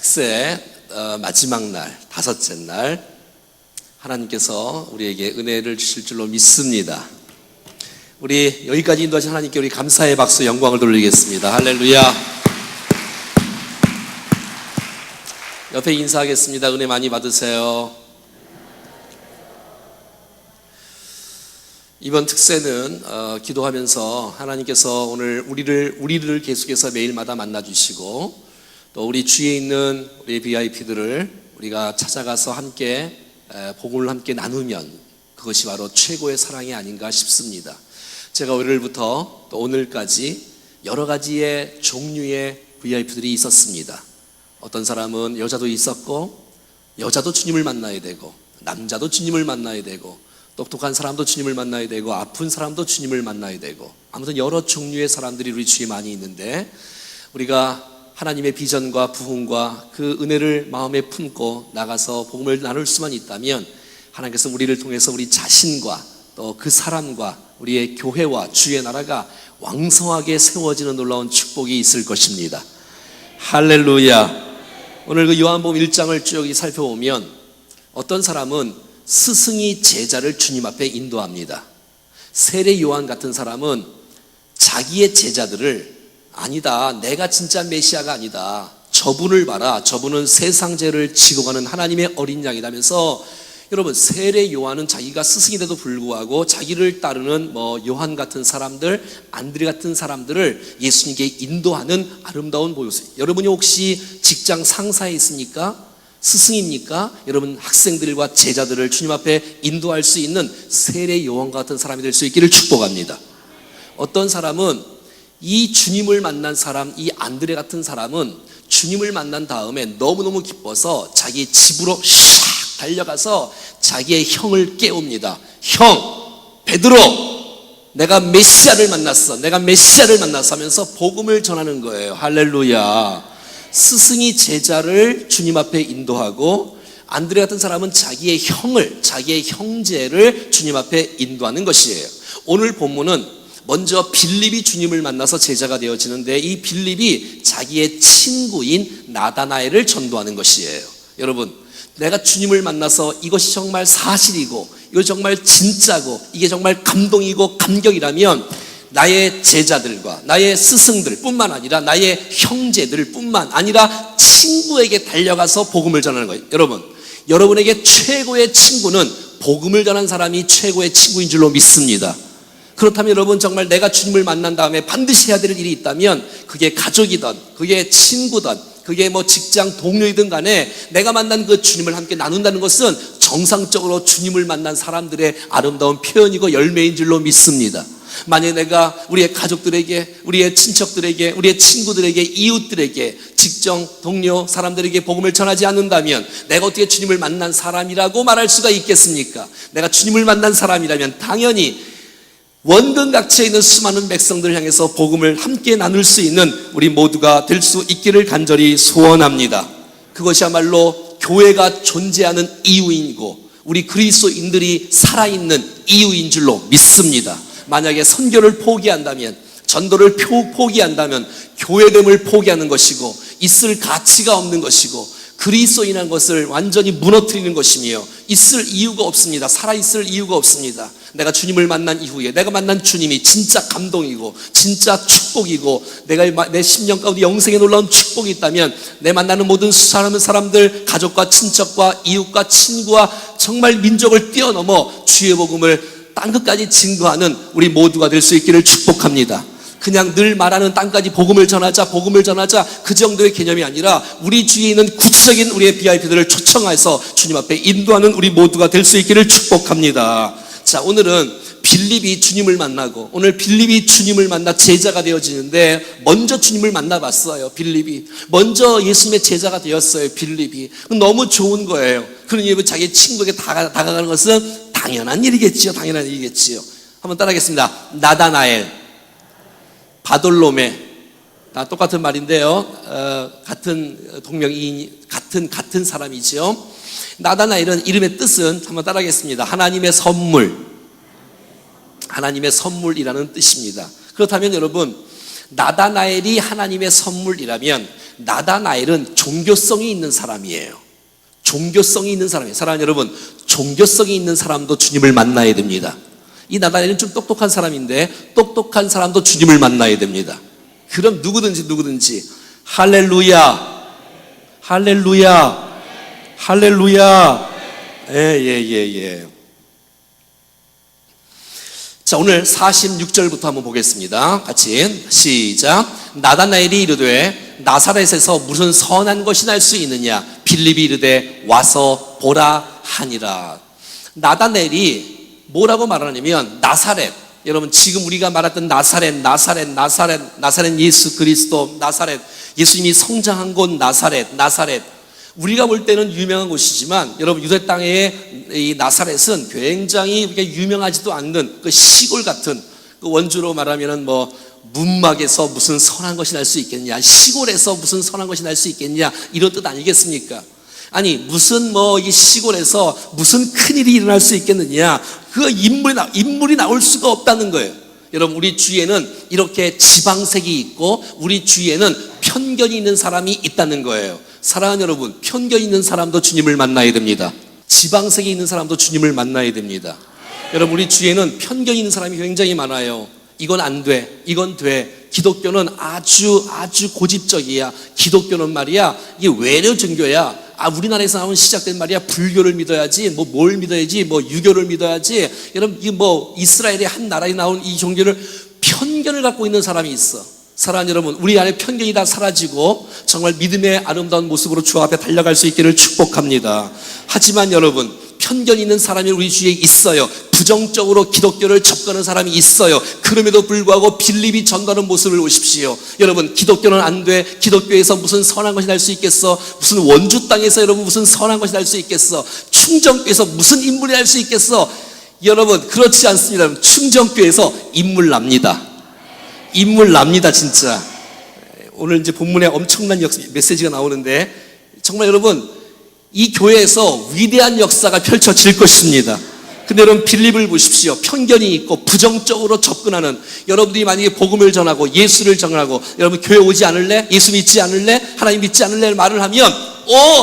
특세 마지막 날, 다섯째 날 하나님께서 우리에게 은혜를 주실 줄로 믿습니다. 우리 여기까지 인도하신 하나님께 우리 감사의 박수, 영광을 돌리겠습니다. 할렐루야. 옆에 인사하겠습니다. 은혜 많이 받으세요. 이번 특세는 기도하면서 하나님께서 오늘 우리를 계속해서 매일마다 만나주시고 또 우리 주위에 있는 우리 VIP들을 우리가 찾아가서 함께 복음을 함께 나누면 그것이 바로 최고의 사랑이 아닌가 싶습니다. 제가 월요일부터 또 오늘까지 여러 가지의 종류의 VIP들이 있었습니다. 어떤 사람은 여자도 있었고, 여자도 주님을 만나야 되고, 남자도 주님을 만나야 되고, 똑똑한 사람도 주님을 만나야 되고, 아픈 사람도 주님을 만나야 되고, 아무튼 여러 종류의 사람들이 우리 주위에 많이 있는데, 우리가 하나님의 비전과 부흥과 그 은혜를 마음에 품고 나가서 복음을 나눌 수만 있다면 하나님께서 우리를 통해서 우리 자신과 또 그 사람과 우리의 교회와 주의 나라가 왕성하게 세워지는 놀라운 축복이 있을 것입니다. 할렐루야. 오늘 그 요한복음 1장을 쭉 살펴보면 어떤 사람은 스승이 제자를 주님 앞에 인도합니다. 세례 요한 같은 사람은 자기의 제자들을 아니다, 내가 진짜 메시아가 아니다, 저분을 봐라, 저분은 세상 죄를 지고 가는 하나님의 어린 양이라면서, 여러분 세례 요한은 자기가 스승인데도 불구하고 자기를 따르는 요한 같은 사람들, 안드레 같은 사람들을 예수님께 인도하는 아름다운 모습. 여러분이 혹시 직장 상사에 있습니까? 스승입니까? 여러분 학생들과 제자들을 주님 앞에 인도할 수 있는 세례 요한 같은 사람이 될 수 있기를 축복합니다. 어떤 사람은 이 주님을 만난 사람, 이 안드레 같은 사람은 주님을 만난 다음에 너무너무 기뻐서 자기 집으로 샥 달려가서 자기의 형을 깨웁니다. 형, 베드로, 내가 메시아를 만났어. 내가 메시아를 만났어 하면서 복음을 전하는 거예요. 할렐루야. 스승이 제자를 주님 앞에 인도하고, 안드레 같은 사람은 자기의 형을, 자기의 형제를 주님 앞에 인도하는 것이에요. 오늘 본문은 먼저 빌립이 주님을 만나서 제자가 되어지는데, 이 빌립이 자기의 친구인 나다나엘을 전도하는 것이에요. 여러분, 내가 주님을 만나서 이것이 정말 사실이고 이것이 정말 진짜고 이게 정말 감동이고 감격이라면 나의 제자들과 나의 스승들 뿐만 아니라 나의 형제들 뿐만 아니라 친구에게 달려가서 복음을 전하는 거예요. 여러분에게 최고의 친구는 복음을 전하는 사람이 최고의 친구인 줄로 믿습니다. 그렇다면 여러분, 정말 내가 주님을 만난 다음에 반드시 해야 될 일이 있다면 그게 가족이든 그게 친구든 그게 직장 동료이든 간에 내가 만난 그 주님을 함께 나눈다는 것은 정상적으로 주님을 만난 사람들의 아름다운 표현이고 열매인 줄로 믿습니다. 만약에 내가 우리의 가족들에게, 우리의 친척들에게, 우리의 친구들에게, 이웃들에게, 직장 동료 사람들에게 복음을 전하지 않는다면 내가 어떻게 주님을 만난 사람이라고 말할 수가 있겠습니까? 내가 주님을 만난 사람이라면 당연히 원근각지에 있는 수많은 백성들을 향해서 복음을 함께 나눌 수 있는 우리 모두가 될 수 있기를 간절히 소원합니다. 그것이야말로 교회가 존재하는 이유이고 우리 그리스도인들이 살아있는 이유인 줄로 믿습니다. 만약에 선교를 포기한다면, 전도를 포기한다면 교회됨을 포기하는 것이고 있을 가치가 없는 것이고 그리스도인이라는 것을 완전히 무너뜨리는 것이며 있을 이유가 없습니다. 살아있을 이유가 없습니다. 내가 주님을 만난 이후에 내가 만난 주님이 진짜 감동이고 진짜 축복이고 내가 내 심령 가운데 영생에 놀라운 축복이 있다면 내 만나는 모든 사람들, 가족과 친척과 이웃과 친구와 정말 민족을 뛰어넘어 주의 복음을 땅끝까지 증거하는 우리 모두가 될 수 있기를 축복합니다. 그냥 늘 말하는 땅까지 복음을 전하자 그 정도의 개념이 아니라 우리 주위에 있는 구체적인 우리의 VIP들을 초청해서 주님 앞에 인도하는 우리 모두가 될 수 있기를 축복합니다. 자, 오늘은 빌립이 주님을 만나고, 오늘 빌립이 주님을 만나 제자가 되어지는데 먼저 주님을 만나봤어요. 빌립이 먼저 예수님의 제자가 되었어요. 빌립이 너무 좋은 거예요. 그러니 자기 친구에게 다가가는 것은 당연한 일이겠지요. 한번 따라하겠습니다. 나다나엘, 바돌로메, 다 똑같은 말인데요. 같은 동명이인, 같은 사람이죠. 나다나엘은 이름의 뜻은 한번 따라하겠습니다. 하나님의 선물이라는 뜻입니다. 그렇다면 여러분, 나다나엘이 하나님의 선물이라면 나다나엘은 종교성이 있는 사람이에요. 종교성이 있는 사람이에요. 사랑하는 여러분, 종교성이 있는 사람도 주님을 만나야 됩니다. 이 나다나엘은 좀 똑똑한 사람인데 똑똑한 사람도 주님을 만나야 됩니다. 그럼 누구든지 할렐루야, 할렐루야, 할렐루야. 예. 자, 오늘 46절부터 한번 보겠습니다. 같이 시작. 나다나엘이 이르되 나사렛에서 무슨 선한 것이 날 수 있느냐? 빌립이 이르되 와서 보라 하니라. 나다나엘이 뭐라고 말하냐면 나사렛, 여러분 지금 우리가 말했던 나사렛 예수 그리스도, 나사렛, 예수님이 성장한 곳 나사렛. 우리가 볼 때는 유명한 곳이지만 여러분 유대 땅의 이 나사렛은 굉장히 유명하지도 않는 그 시골 같은, 그 원주로 말하면은 뭐 문막에서 무슨 선한 것이 날 수 있겠냐, 시골에서 무슨 선한 것이 날 수 있겠냐, 이런 뜻 아니겠습니까? 아니 무슨 뭐 이 시골에서 무슨 큰일이 일어날 수 있겠느냐, 그 인물이 나올 수가 없다는 거예요. 여러분 우리 주위에는 이렇게 지방색이 있고 우리 주위에는 편견이 있는 사람이 있다는 거예요. 사랑하는 여러분, 편견 있는 사람도 주님을 만나야 됩니다. 지방색이 있는 사람도 주님을 만나야 됩니다. 여러분 우리 주위에는 편견 있는 사람이 굉장히 많아요. 이건 안 돼, 이건 돼. 기독교는 아주 고집적이야. 기독교는 말이야 이게 외려 종교야. 우리나라에서 나온 시작된 말이야 불교를 믿어야지, 뭐 뭘 믿어야지, 뭐 유교를 믿어야지. 여러분 이 뭐 이스라엘의 한 나라에 나온 이 종교를, 편견을 갖고 있는 사람이 있어. 사랑하는 여러분, 우리 안에 편견이 다 사라지고 정말 믿음의 아름다운 모습으로 주 앞에 달려갈 수 있기를 축복합니다. 하지만 여러분, 편견 있는 사람이 우리 주위에 있어요. 부정적으로 기독교를 접근하는 사람이 있어요. 그럼에도 불구하고 빌립이 전가하는 모습을 보십시오. 여러분 기독교는 안 돼. 기독교에서 무슨 선한 것이 날 수 있겠어? 무슨 원주 땅에서 여러분 무슨 선한 것이 날 수 있겠어? 충정교에서 무슨 인물이 날 수 있겠어? 여러분 그렇지 않습니다. 충정교에서 인물 납니다. 인물 납니다. 진짜 오늘 이제 본문에 엄청난 메시지가 나오는데 정말 여러분 이 교회에서 위대한 역사가 펼쳐질 것입니다. 근데 여러분 빌립을 보십시오. 편견이 있고 부정적으로 접근하는, 여러분들이 만약에 복음을 전하고 예수를 전하고 여러분 교회 오지 않을래? 예수 믿지 않을래? 하나님 믿지 않을래? 말을 하면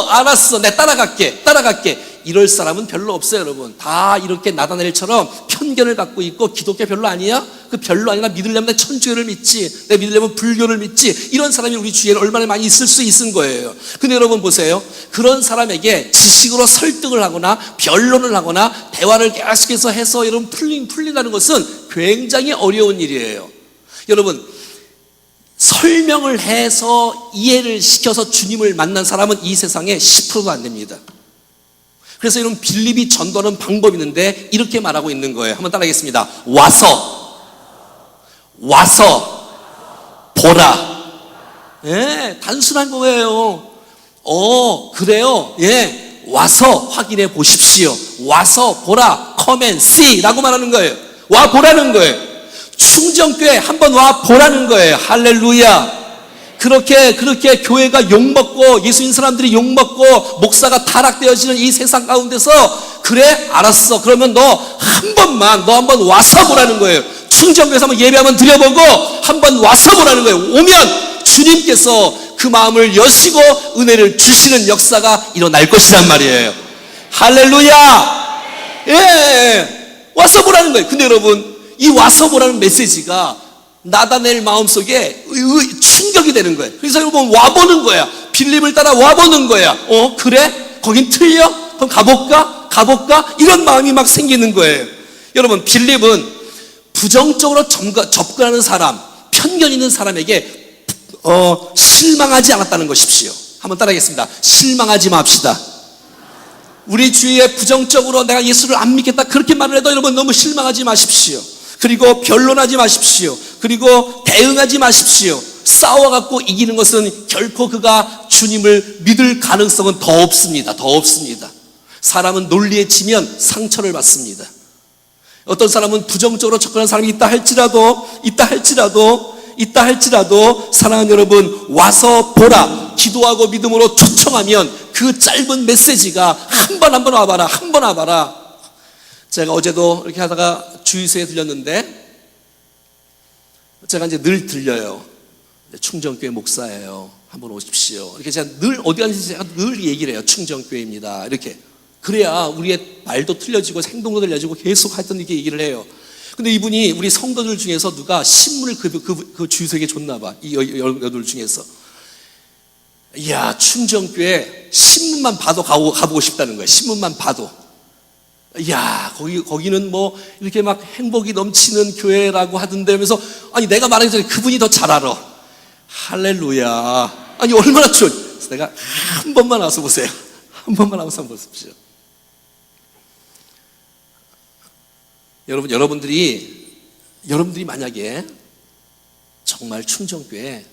알았어, 내 따라갈게. 이럴 사람은 별로 없어요. 여러분 다 이렇게 나다나엘처럼 편견을 갖고 있고, 기독교 별로 아니야? 그 별로 아니라 믿으려면 내 천주교를 믿지, 내 믿으려면 불교를 믿지, 이런 사람이 우리 주위에 얼마나 많이 있을 수 있는 거예요. 근데 여러분 보세요. 그런 사람에게 지식으로 설득을 하거나 변론을 하거나 대화를 계속해서 해서 여러분 풀린다는 것은 굉장히 어려운 일이에요. 여러분 설명을 해서 이해를 시켜서 주님을 만난 사람은 이 세상에 10%도 안 됩니다. 그래서 이런 빌립이 전도하는 방법이 있는데 이렇게 말하고 있는 거예요. 한번 따라하겠습니다. 와서 보라. 예, 단순한 거예요. 그래요. 예, 와서 확인해 보십시오. 와서 보라. Come and see 라고 말하는 거예요. 와 보라는 거예요. 충정교회 한번 와 보라는 거예요. 할렐루야. 그렇게 교회가 욕먹고 예수님 사람들이 욕먹고 목사가 타락되어지는 이 세상 가운데서, 그래 알았어, 그러면 너 한번 와서 보라는 거예요. 충정교회에서 한번 예배 한번 드려보고 한번 와서 보라는 거예요. 오면 주님께서 그 마음을 여시고 은혜를 주시는 역사가 일어날 것이란 말이에요. 할렐루야. 예, 와서 보라는 거예요. 근데 여러분 이 와서 보라는 메시지가 나다나엘 마음속에 충격이 되는 거예요. 그래서 여러분 와보는 거야. 빌립을 따라 와보는 거야. 그래? 거긴 틀려? 그럼 가볼까? 이런 마음이 막 생기는 거예요. 여러분 빌립은 부정적으로 접근하는 사람, 편견 있는 사람에게 실망하지 않았다는 것입시오. 한번 따라하겠습니다. 실망하지 맙시다. 우리 주위에 부정적으로 내가 예수를 안 믿겠다 그렇게 말을 해도 여러분 너무 실망하지 마십시오. 그리고 변론하지 마십시오. 그리고 대응하지 마십시오. 싸워갖고 이기는 것은 결코 그가 주님을 믿을 가능성은 더 없습니다. 사람은 논리에 치면 상처를 받습니다. 어떤 사람은 부정적으로 접근하는 사람이 있다 할지라도 사랑하는 여러분 와서 보라. 기도하고 믿음으로 초청하면 그 짧은 메시지가 한 번 와봐라. 제가 어제도 이렇게 하다가 주유소에 들렸는데, 제가 이제 늘 들려요. 충정교회 목사예요. 한번 오십시오. 이렇게 제가 늘 어디 가든지 제가 늘 얘기를 해요. 충정교회입니다. 이렇게. 그래야 우리의 말도 틀려지고 행동도 틀려지고 계속 하여튼 이렇게 얘기를 해요. 근데 이분이 우리 성도들 중에서 누가 신문을 그 주석에 줬나 봐. 이 여덟 중에서. 이야, 충정교회 신문만 봐도 가보고 싶다는 거예요. 신문만 봐도. 이야, 거기는 뭐 이렇게 막 행복이 넘치는 교회라고 하던데 하면서, 아니 내가 말하기 전에 그분이 더 잘 알아. 할렐루야. 아니 얼마나 좋아. 내가 한 번만 와서 보세요. 한 번만 와서 한번 보십시오. 여러분들이 만약에 정말 충정교회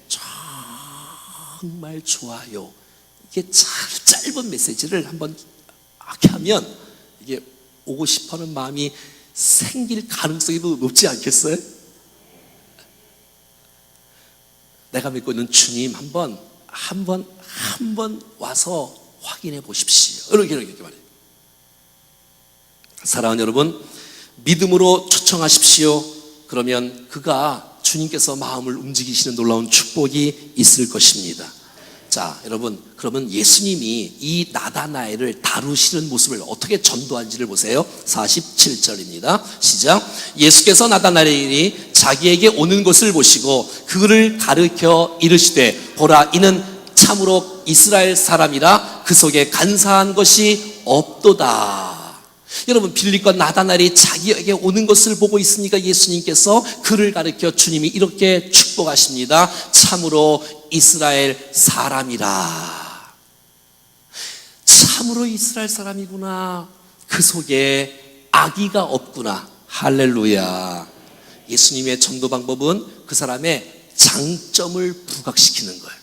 정말 좋아요, 이게 짧은 메시지를 한번 이렇게 하면 이게 오고 싶어하는 마음이 생길 가능성이 높지 않겠어요? 내가 믿고 있는 주님 한 번 와서 확인해 보십시오. 이렇게 말해요. 사랑하는 여러분, 믿음으로 초청하십시오. 그러면 그가 주님께서 마음을 움직이시는 놀라운 축복이 있을 것입니다. 자, 여러분, 그러면 예수님이 이 나다나엘을 다루시는 모습을 어떻게 전도한지를 보세요. 47절입니다. 시작. 예수께서 나다나엘이 자기에게 오는 것을 보시고 그를 가르쳐 이르시되, 보라, 이는 참으로 이스라엘 사람이라 그 속에 간사한 것이 없도다. 여러분, 빌립과 나다나엘이 자기에게 오는 것을 보고 있으니까 예수님께서 그를 가르쳐 주님이 이렇게 축복하십니다. 참으로 이스라엘 사람이라. 참으로 이스라엘 사람이구나. 그 속에 악의가 없구나. 할렐루야. 예수님의 전도 방법은 그 사람의 장점을 부각시키는 거예요.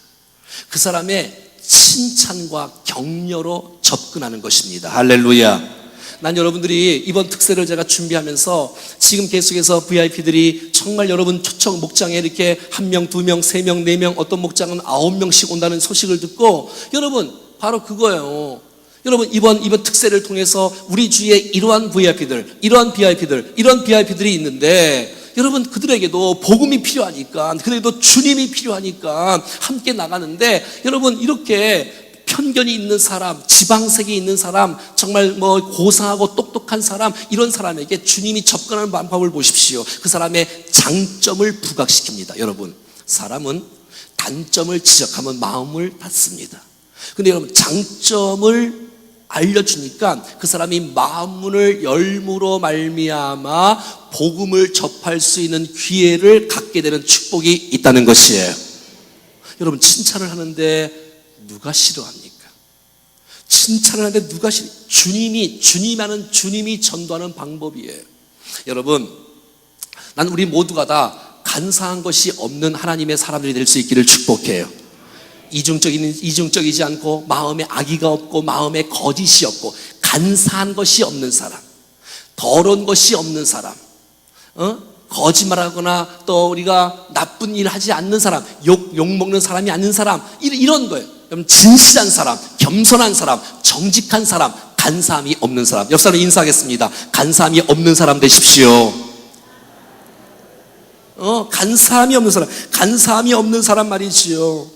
그 사람의 칭찬과 격려로 접근하는 것입니다. 할렐루야. 난 여러분들이 이번 특세를 제가 준비하면서 지금 계속해서 VIP들이 정말 여러분 초청 목장에 이렇게 1명, 2명, 3명, 4명, 어떤 목장은 9명씩 온다는 소식을 듣고, 여러분 바로 그거예요. 여러분 이번 특세를 통해서 우리 주위에 이러한 VIP들이 있는데, 여러분 그들에게도 복음이 필요하니까, 그들에게도 주님이 필요하니까 함께 나가는데, 여러분 이렇게 편견이 있는 사람, 지방색이 있는 사람, 정말 뭐 고상하고 똑똑한 사람, 이런 사람에게 주님이 접근하는 방법을 보십시오. 그 사람의 장점을 부각시킵니다. 여러분, 사람은 단점을 지적하면 마음을 닫습니다. 근데 여러분, 장점을 알려주니까 그 사람이 마음문을 열므로 말미암아 복음을 접할 수 있는 기회를 갖게 되는 축복이 있다는 것이에요. 여러분, 칭찬을 하는데 누가 싫어합니까? 칭찬을 하는데 누가 주님이 전도하는 방법이에요. 여러분, 난 우리 모두가 다 간사한 것이 없는 하나님의 사람들이 될 수 있기를 축복해요. 이중적이지 않고, 마음에 악의가 없고, 마음에 거짓이 없고, 간사한 것이 없는 사람, 더러운 것이 없는 사람, 거짓말하거나 또 우리가 나쁜 일 하지 않는 사람, 욕먹는 사람이 아닌 사람, 이런 거예요. 진실한 사람, 겸손한 사람, 정직한 사람, 간사함이 없는 사람. 옆 사람 인사하겠습니다. 간사함이 없는 사람 되십시오. 간사함이 없는 사람 말이지요.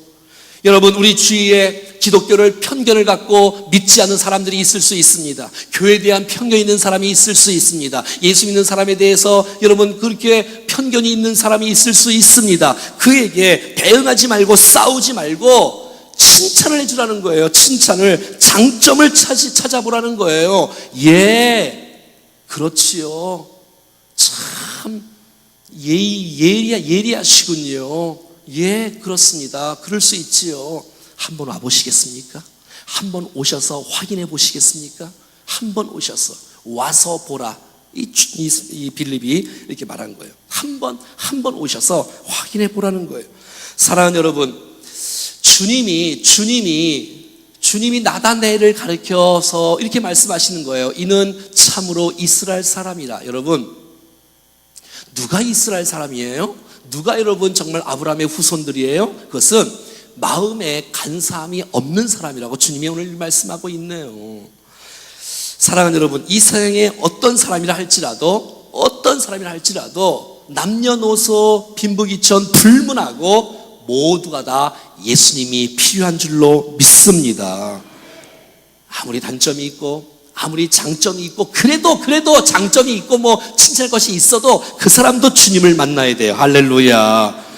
여러분, 우리 주위에 기독교를 편견을 갖고 믿지 않는 사람들이 있을 수 있습니다. 교회에 대한 편견이 있는 사람이 있을 수 있습니다. 예수 믿는 사람에 대해서 여러분 그렇게 편견이 있는 사람이 있을 수 있습니다. 그에게 대응하지 말고 싸우지 말고 칭찬을 해주라는 거예요. 칭찬을, 장점을 찾아보라는 거예요. 예, 그렇지요. 참 예리하시군요. 예, 그렇습니다. 그럴 수 있지요. 한번 와보시겠습니까? 한번 오셔서 확인해 보시겠습니까? 한번 오셔서 와서 보라. 이 빌립이 이렇게 말한 거예요. 한번 오셔서 확인해 보라는 거예요. 사랑하는 여러분, 주님이 나다나엘을 가르쳐서 이렇게 말씀하시는 거예요. 이는 참으로 이스라엘 사람이라. 여러분, 누가 이스라엘 사람이에요? 누가 여러분 정말 아브라함의 후손들이에요? 그것은 마음에 간사함이 없는 사람이라고 주님이 오늘 말씀하고 있네요. 사랑하는 여러분, 이 세상에 어떤 사람이라 할지라도 남녀노소 빈부귀천 불문하고 모두가 다 예수님이 필요한 줄로 믿습니다. 아무리 단점이 있고 아무리 장점이 있고 그래도 장점이 있고 뭐 칭찬할 것이 있어도 그 사람도 주님을 만나야 돼요. 할렐루야.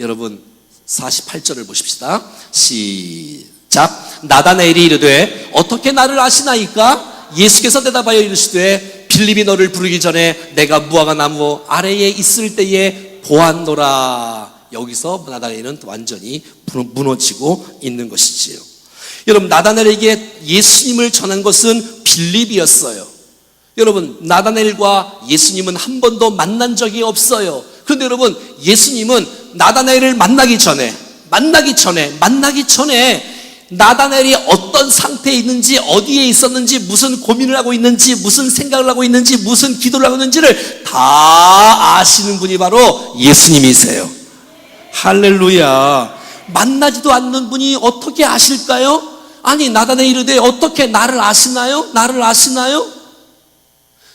여러분 48절을 보십시다. 시작. 나다나엘이 이르되 어떻게 나를 아시나이까? 예수께서 대답하여 이르시되 빌립이 너를 부르기 전에 내가 무화과 나무 아래에 있을 때에 보았노라. 여기서 나다나엘은 완전히 무너지고 있는 것이지요. 여러분 나다나엘에게 예수님을 전한 것은 빌립이었어요. 여러분 나다나엘과 예수님은 한 번도 만난 적이 없어요. 그런데 여러분 예수님은 나다나엘을 만나기 전에 나다나엘이 어떤 상태에 있는지, 어디에 있었는지, 무슨 고민을 하고 있는지, 무슨 생각을 하고 있는지, 무슨 기도를 하고 있는지를 다 아시는 분이 바로 예수님이세요. 할렐루야. 만나지도 않는 분이 어떻게 아실까요? 아니 나다나엘이 이르되 어떻게 나를 아시나요? 나를 아시나요?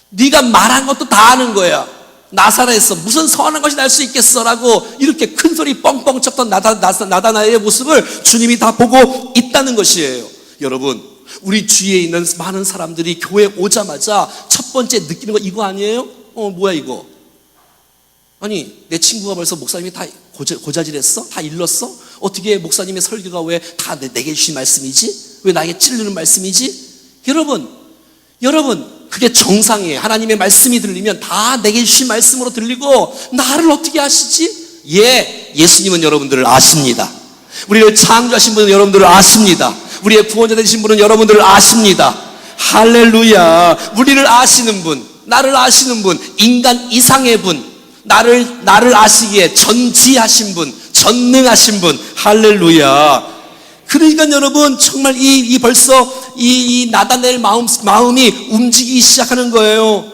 네가 말한 것도 다 아는 거야. 나사렛에서 무슨 선한 것이 날 수 있겠어라고 이렇게 큰 소리 뻥뻥 쳤던 나다나엘의 모습을 주님이 다 보고 있다는 것이에요. 여러분 우리 주위에 있는 많은 사람들이 교회 오자마자 첫 번째 느끼는 거 이거 아니에요? 뭐야 이거? 아니 내 친구가 벌써 목사님이 다 고자질했어? 다 일렀어? 어떻게 목사님의 설교가 왜 다 내게 주신 말씀이지? 왜 나에게 찔르는 말씀이지? 여러분 그게 정상이에요. 하나님의 말씀이 들리면 다 내게 주신 말씀으로 들리고 나를 어떻게 아시지? 예수님은 여러분들을 아십니다. 우리를 창조하신 분은 여러분들을 아십니다. 우리의 구원자 되신 분은 여러분들을 아십니다. 할렐루야. 우리를 아시는 분, 나를 아시는 분, 인간 이상의 분, 나를 아시기에 전지하신 분, 전능하신 분. 할렐루야. 그러니까 여러분 정말 벌써 이 나다나엘 마음이 움직이기 시작하는 거예요.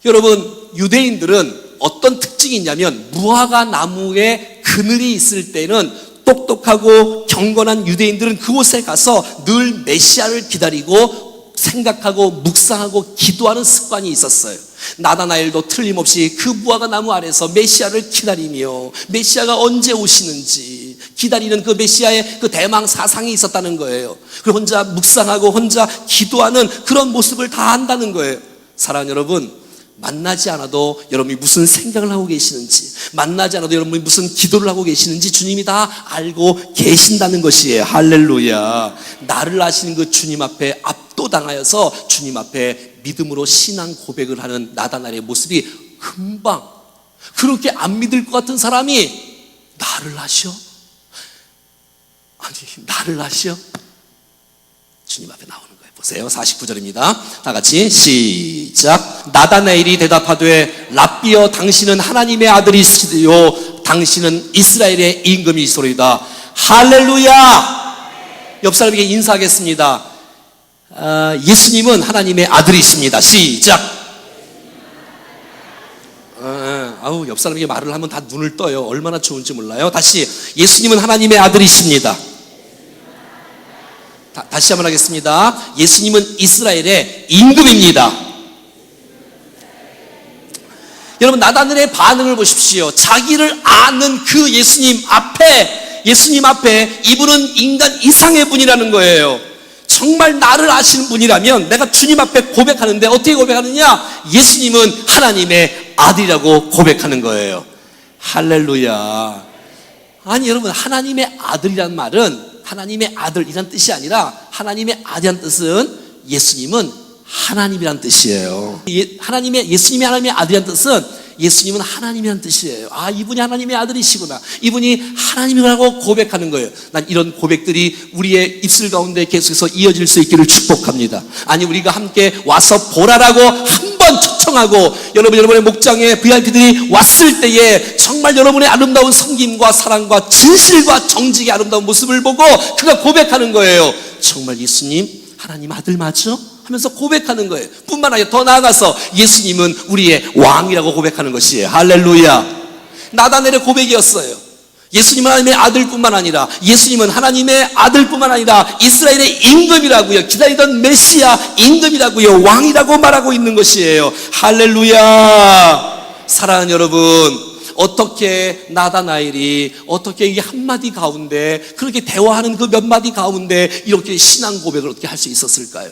여러분 유대인들은 어떤 특징이 있냐면 무화과 나무에 그늘이 있을 때는 똑똑하고 경건한 유대인들은 그곳에 가서 늘 메시아를 기다리고 생각하고 묵상하고 기도하는 습관이 있었어요. 나다나엘도 틀림없이 그 무화과 나무 아래서 메시아를 기다리며 메시아가 언제 오시는지 기다리는 그 메시아의 그 대망 사상이 있었다는 거예요. 그리고 혼자 묵상하고 혼자 기도하는 그런 모습을 다 한다는 거예요. 사랑하는 여러분, 만나지 않아도 여러분이 무슨 생각을 하고 계시는지, 만나지 않아도 여러분이 무슨 기도를 하고 계시는지 주님이 다 알고 계신다는 것이에요. 할렐루야. 나를 아시는 그 주님 앞에 압도당하여서 주님 앞에 믿음으로 신앙 고백을 하는 나다나엘의 모습이 금방, 그렇게 안 믿을 것 같은 사람이 나를 아셔? 아니 나를 아셔? 주님 앞에 나오는 거예요. 보세요. 49절입니다. 다 같이 시작. 나다나엘이 대답하되 랍비여 당신은 하나님의 아들이시요 당신은 이스라엘의 임금이시로이다. 할렐루야. 옆 사람에게 인사하겠습니다. 예수님은 하나님의 아들이십니다. 시작. 옆 사람에게 말을 하면 다 눈을 떠요. 얼마나 좋은지 몰라요. 다시 예수님은 하나님의 아들이십니다. 다시 한번 하겠습니다. 예수님은 이스라엘의 임금입니다. 여러분 나다나엘의 반응을 보십시오. 자기를 아는 그 예수님 앞에 이분은 인간 이상의 분이라는 거예요. 정말 나를 아시는 분이라면 내가 주님 앞에 고백하는데 어떻게 고백하느냐? 예수님은 하나님의 아들이라고 고백하는 거예요. 할렐루야. 아니 여러분 하나님의 아들이란 말은 하나님의 아들이란 뜻이 아니라 하나님의 아들이란 뜻은 예수님은 하나님이란 뜻이에요. 예수님이 하나님의 아들이란 뜻은 예수님은 하나님이란 뜻이에요. 이분이 하나님의 아들이시구나. 이분이 하나님이라고 고백하는 거예요. 난 이런 고백들이 우리의 입술 가운데 계속해서 이어질 수 있기를 축복합니다. 아니 우리가 함께 와서 보라라고 한 번 초청하고 여러분의 목장에 VIP들이 왔을 때에 정말 여러분의 아름다운 섬김과 사랑과 진실과 정직의 아름다운 모습을 보고 그가 고백하는 거예요. 정말 예수님 하나님 아들 맞죠? 하면서 고백하는 거예요. 뿐만 아니라 더 나아가서 예수님은 우리의 왕이라고 고백하는 것이에요. 할렐루야. 나다나엘의 고백이었어요. 예수님은 하나님의 아들뿐만 아니라 예수님은 하나님의 아들뿐만 아니라 이스라엘의 임금이라고요. 기다리던 메시아 임금이라고요. 왕이라고 말하고 있는 것이에요. 할렐루야. 사랑하는 여러분, 어떻게 나다나엘이 어떻게 이 한마디 가운데 그렇게 대화하는 그 몇 마디 가운데 이렇게 신앙 고백을 어떻게 할 수 있었을까요?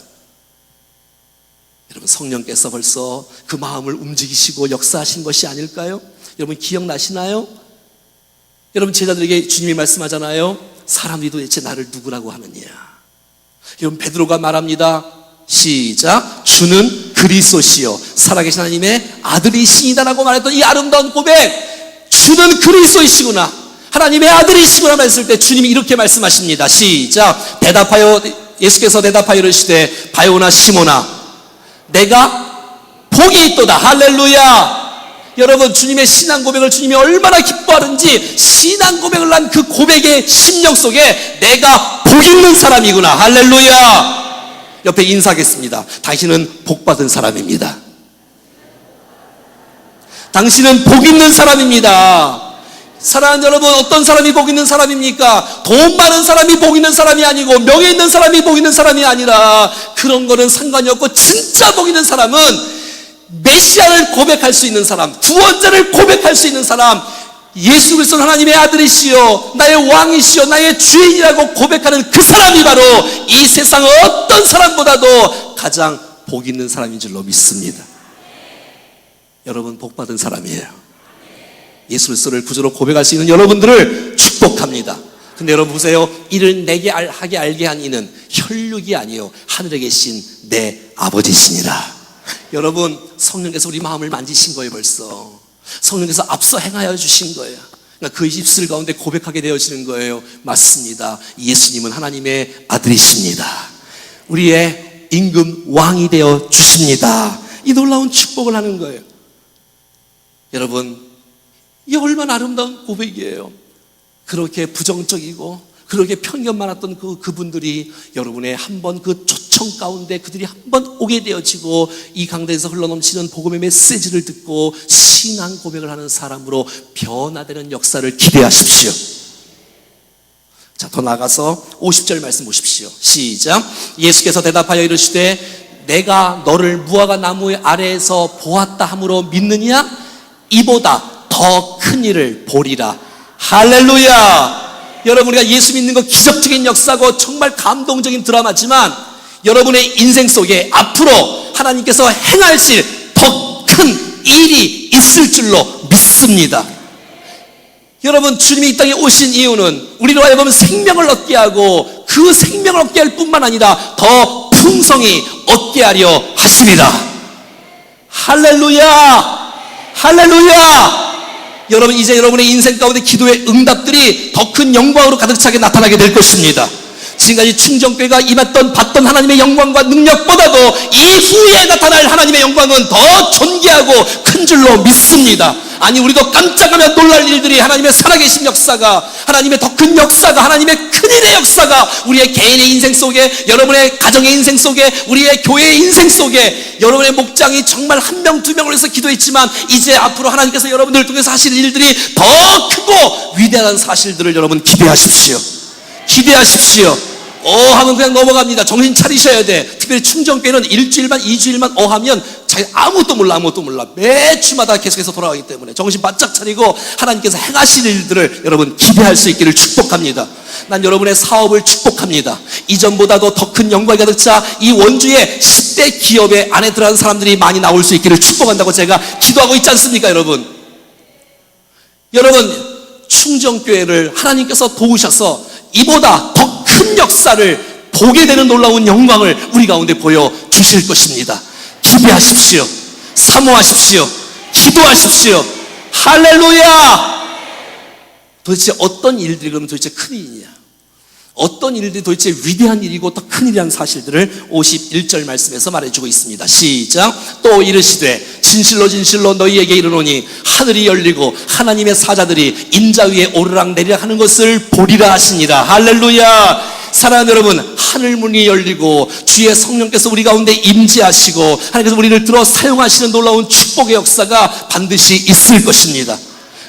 여러분, 성령께서 벌써 그 마음을 움직이시고 역사하신 것이 아닐까요? 여러분, 기억나시나요? 여러분, 제자들에게 주님이 말씀하잖아요. 사람들이 도대체 나를 누구라고 하느냐. 여러분, 베드로가 말합니다. 시작. 주는 그리스도시요 살아계신 하나님의 아들이시니다라고 말했던 이 아름다운 고백, 주는 그리스도이시구나, 하나님의 아들이시구나 말했을 때 주님이 이렇게 말씀하십니다. 시작. 예수께서 대답하여 이르시되 바요나 시모나 내가 복이 있도다. 할렐루야. 여러분, 주님의 신앙 고백을 주님이 얼마나 기뻐하는지 신앙 고백을 한 그 고백의 심령 속에 내가 복 있는 사람이구나. 할렐루야. 옆에 인사하겠습니다. 당신은 복 받은 사람입니다. 당신은 복 있는 사람입니다. 사랑하는 여러분, 어떤 사람이 복 있는 사람입니까? 돈 많은 사람이 복 있는 사람이 아니고 명예 있는 사람이 복 있는 사람이 아니라 그런 거는 상관이 없고, 진짜 복 있는 사람은 메시아를 고백할 수 있는 사람, 구원자를 고백할 수 있는 사람, 예수 그리스도는 하나님의 아들이시요 나의 왕이시요 나의 주인이라고 고백하는 그 사람이 바로 이 세상 어떤 사람보다도 가장 복 있는 사람인 줄로 믿습니다. 여러분, 복 받은 사람이에요. 예수 그리스도를 구주로 고백할 수 있는 여러분들을 축복합니다. 근데 여러분 보세요. 이를 내게 알게 한 이는 혈육이 아니요 하늘에 계신 내 아버지시니라. 여러분, 성령께서 우리 마음을 만지신 거예요. 벌써 성령께서 앞서 행하여 주신 거예요. 그러니까 그 입술 가운데 고백하게 되어지는 거예요. 맞습니다. 예수님은 하나님의 아들이십니다. 우리의 임금 왕이 되어 주십니다. 이 놀라운 축복을 하는 거예요. 여러분, 이게 얼마나 아름다운 고백이에요. 그렇게 부정적이고 그렇게 편견 많았던 그분들이 여러분의 한번 그 초청 가운데 그들이 한번 오게 되어지고 이 강단에서 흘러넘치는 복음의 메시지를 듣고 신앙 고백을 하는 사람으로 변화되는 역사를 기대하십시오. 자, 더 나아가서 50절 말씀 보십시오. 시작. 예수께서 대답하여 이르시되 내가 너를 무화과 나무 아래에서 보았다 함으로 믿느냐? 이보다 더 큰 일을 보리라. 할렐루야. 여러분, 우리가 예수 믿는 거 기적적인 역사고 정말 감동적인 드라마지만 여러분의 인생 속에 앞으로 하나님께서 행하실 더 큰 일이 있을 줄로 믿습니다. 여러분, 주님이 이 땅에 오신 이유는 우리로 하여금 생명을 얻게 하고 그 생명을 얻게 할 뿐만 아니라 더 풍성히 얻게 하려 하십니다. 할렐루야. 할렐루야. 여러분, 이제 여러분의 인생 가운데 기도의 응답들이 더 큰 영광으로 가득 차게 나타나게 될 것입니다. 지금까지 충정교회가 임했던 받던 하나님의 영광과 능력보다도 이후에 나타날 하나님의 영광은 더 존귀하고 큰 줄로 믿습니다. 아니, 우리도 깜짝하며 놀랄 일들이, 하나님의 살아계신 역사가, 하나님의 더 큰 역사가, 하나님의 큰일의 역사가 우리의 개인의 인생 속에, 여러분의 가정의 인생 속에, 우리의 교회의 인생 속에, 여러분의 목장이 정말 한 명, 두 명을 위해서 기도했지만 이제 앞으로 하나님께서 여러분들을 통해서 하실 일들이 더 크고 위대한 사실들을 여러분 기대하십시오. 기대하십시오. 하면 그냥 넘어갑니다. 정신 차리셔야 돼. 특별히 충정교회는 일주일만, 2주일만 하면 아무것도 몰라. 매주마다 계속해서 돌아가기 때문에 정신 바짝 차리고 하나님께서 행하실 일들을 여러분 기대할 수 있기를 축복합니다. 난 여러분의 사업을 축복합니다. 이전보다도 더 큰 영광이 가득 차 이 원주의 10대 기업에 안에 들어간 사람들이 많이 나올 수 있기를 축복한다고 제가 기도하고 있지 않습니까, 여러분? 여러분, 충정교회를 하나님께서 도우셔서 이보다 더 큰 역사를 보게 되는 놀라운 영광을 우리 가운데 보여주실 것입니다. 기대하십시오. 사모하십시오. 기도하십시오. 할렐루야. 도대체 어떤 일들이 그러면 도대체 큰일이냐? 어떤 일들이 도대체 위대한 일이고 더 큰일이라는 사실들을 51절 말씀에서 말해주고 있습니다. 시작. 또 이르시되 진실로 진실로 너희에게 이르노니 하늘이 열리고 하나님의 사자들이 인자 위에 오르락 내리락 하는 것을 보리라 하시니라. 할렐루야. 사랑하는 여러분, 하늘문이 열리고 주의 성령께서 우리 가운데 임재하시고 하나님께서 우리를 들어 사용하시는 놀라운 축복의 역사가 반드시 있을 것입니다.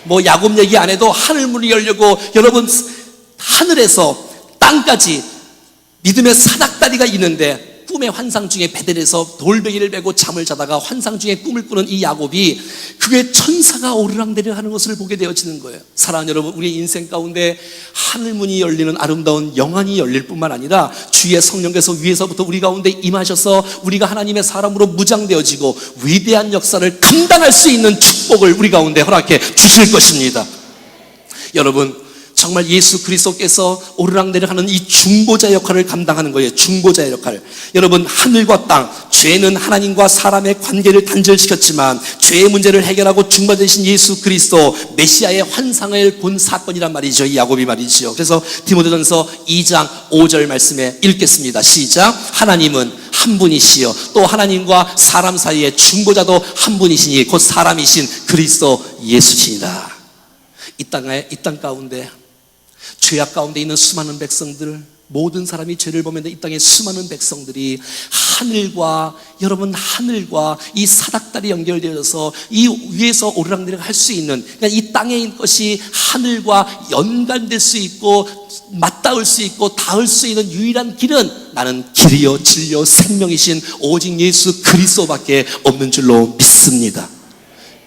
뭐 야곱 얘기 안 해도 하늘문이 열리고 여러분, 하늘에서 땅까지 믿음의 사닥다리가 있는데 꿈의 환상 중에 베델에서 돌베개를 메고 잠을 자다가 환상 중에 꿈을 꾸는 이 야곱이 그의 천사가 오르락내리락 하는 것을 보게 되어지는 거예요. 사랑하는 여러분, 우리의 인생 가운데 하늘문이 열리는 아름다운 영안이 열릴 뿐만 아니라 주의 성령께서 위에서부터 우리 가운데 임하셔서 우리가 하나님의 사람으로 무장되어지고 위대한 역사를 감당할 수 있는 축복을 우리 가운데 허락해 주실 것입니다. 여러분, 정말 예수 그리스도께서 오르락내리락하는 이 중보자 역할을 감당하는 거예요. 중보자의 역할. 여러분, 하늘과 땅, 죄는 하나님과 사람의 관계를 단절시켰지만 죄의 문제를 해결하고 중보자 되신 예수 그리스도 메시아의 환상을 본 사건이란 말이죠. 이 야곱이 말이죠. 그래서 디모데전서 2장 5절 말씀에 읽겠습니다. 시작. 하나님은 한 분이시요 또 하나님과 사람 사이의 중보자도 한 분이시니 곧 사람이신 그리스도 예수시니라. 이 땅 가운데 죄악 가운데 있는 수많은 백성들, 모든 사람이 죄를 범했는데 이 땅의 수많은 백성들이 하늘과, 여러분, 하늘과 이 사닥다리 연결되어서 이 위에서 오르락내리락 할 수 있는, 그러니까 이 땅의 것이 하늘과 연관될 수 있고 맞닿을 수 있고 닿을 수 있는 유일한 길은 나는 길이요 진리요 생명이신 오직 예수 그리스도밖에 없는 줄로 믿습니다.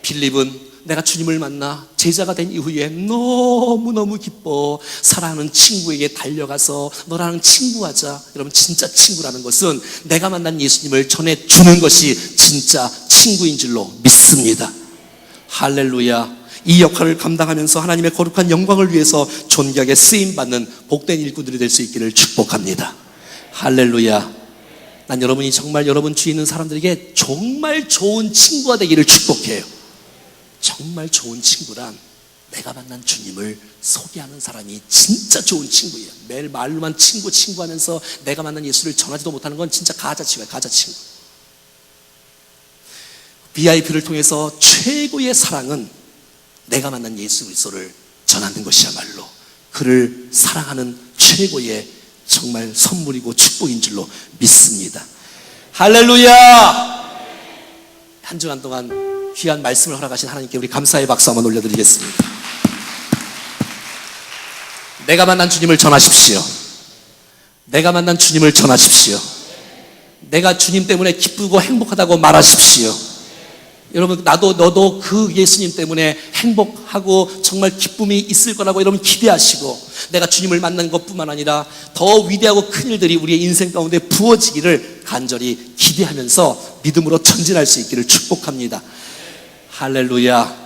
빌립은 내가 주님을 만나 제자가 된 이후에 너무너무 기뻐 사랑하는 친구에게 달려가서 너랑 친구하자. 여러분, 진짜 친구라는 것은 내가 만난 예수님을 전해주는 것이 진짜 친구인 줄로 믿습니다. 할렐루야. 이 역할을 감당하면서 하나님의 거룩한 영광을 위해서 존귀하게 쓰임받는 복된 일꾼들이 될 수 있기를 축복합니다. 할렐루야. 난 여러분이 정말 여러분 주위에 있는 사람들에게 정말 좋은 친구가 되기를 축복해요. 정말 좋은 친구란 내가 만난 주님을 소개하는 사람이 진짜 좋은 친구예요. 매일 말로만 친구 하면서 내가 만난 예수를 전하지도 못하는 건 진짜 가짜 친구예요. 가짜 친구. VIP를 통해서 최고의 사랑은 내가 만난 예수 그리스도를 전하는 것이야말로 그를 사랑하는 최고의 정말 선물이고 축복인 줄로 믿습니다. 할렐루야. 한 주간 동안 귀한 말씀을 허락하신 하나님께 우리 감사의 박수 한번 올려드리겠습니다. 내가 만난 주님을 전하십시오. 내가 만난 주님을 전하십시오. 내가 주님 때문에 기쁘고 행복하다고 말하십시오. 여러분, 나도 너도 그 예수님 때문에 행복하고 정말 기쁨이 있을 거라고 여러분 기대하시고 내가 주님을 만난 것뿐만 아니라 더 위대하고 큰 일들이 우리의 인생 가운데 부어지기를 간절히 기대하면서 믿음으로 전진할 수 있기를 축복합니다. 할렐루야.